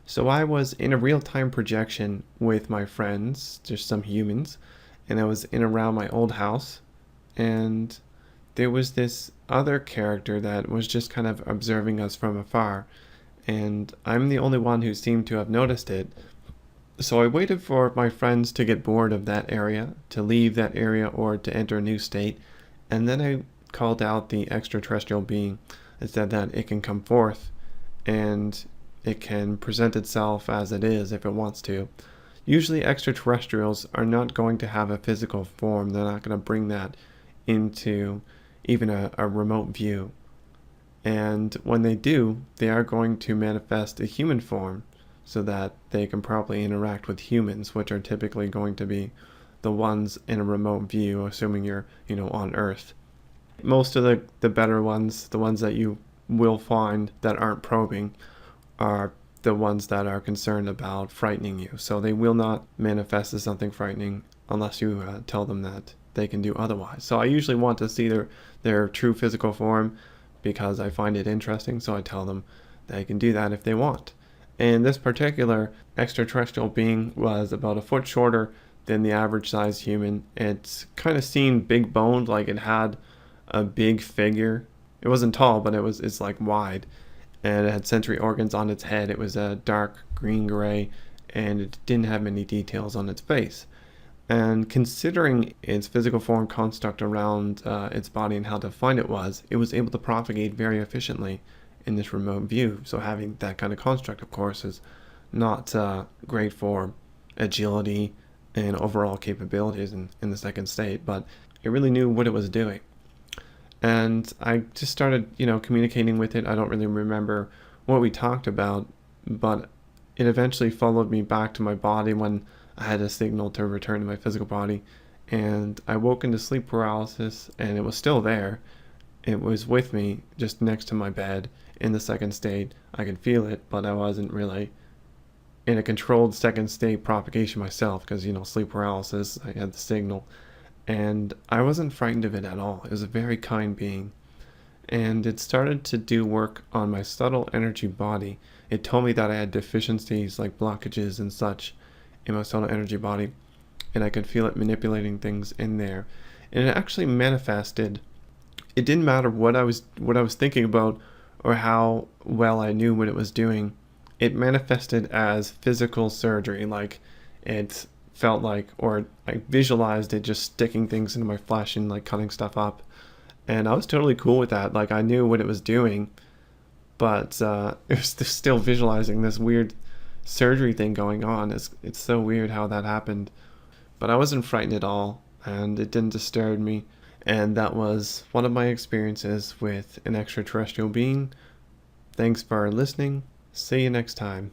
So I was in a real-time projection with my friends, just some humans, and I was in around my old house, and there was this other character that was just kind of observing us from afar, and I'm the only one who seemed to have noticed it. So I waited for my friends to get bored of that area, to leave that area, or to enter a new state, and then I called out the extraterrestrial being and said that it can come forth and it can present itself as it is if it wants to. Usually, extraterrestrials are not going to have a physical form, they're not going to bring that into even a remote view. And when they do, they are going to manifest a human form so that they can properly interact with humans, which are typically going to be the ones in a remote view, assuming you're, on Earth. Most of the better ones, the ones that you will find that aren't probing, are the ones that are concerned about frightening you. So they will not manifest as something frightening unless you tell them that they can do otherwise. So I usually want to see their true physical form because I find it interesting. So I tell them they can do that if they want. And this particular extraterrestrial being was about a foot shorter than the average sized human. It's kind of seemed big boned, like it had a big figure. It wasn't tall, but it's like wide, and it had sensory organs on its head. It was a dark green gray, and it didn't have many details on its face. And considering its physical form construct around its body and how defined it was able to propagate very efficiently in this remote view. So having that kind of construct, of course, is not great for agility and overall capabilities in the second state, but it really knew what it was doing. And I just started, communicating with it. I don't really remember what we talked about, but it eventually followed me back to my body when I had a signal to return to my physical body. And I woke into sleep paralysis, and it was still there. It was with me, just next to my bed in the second state. I could feel it, but I wasn't really in a controlled second state propagation myself because, sleep paralysis, I had the signal. And I wasn't frightened of it at all. It was a very kind being. And it started to do work on my subtle energy body. It told me that I had deficiencies like blockages and such in my subtle energy body, and I could feel it manipulating things in there. And it actually manifested. It didn't matter what I was thinking about or how well I knew what it was doing. It manifested as physical surgery, like it felt like, or I visualized it just sticking things into my flesh and like cutting stuff up. And I was totally cool with that. Like I knew what it was doing, but it was still visualizing this weird surgery thing going on. It's so weird how that happened. But I wasn't frightened at all, and it didn't disturb me. And that was one of my experiences with an extraterrestrial being. Thanks for listening. See you next time.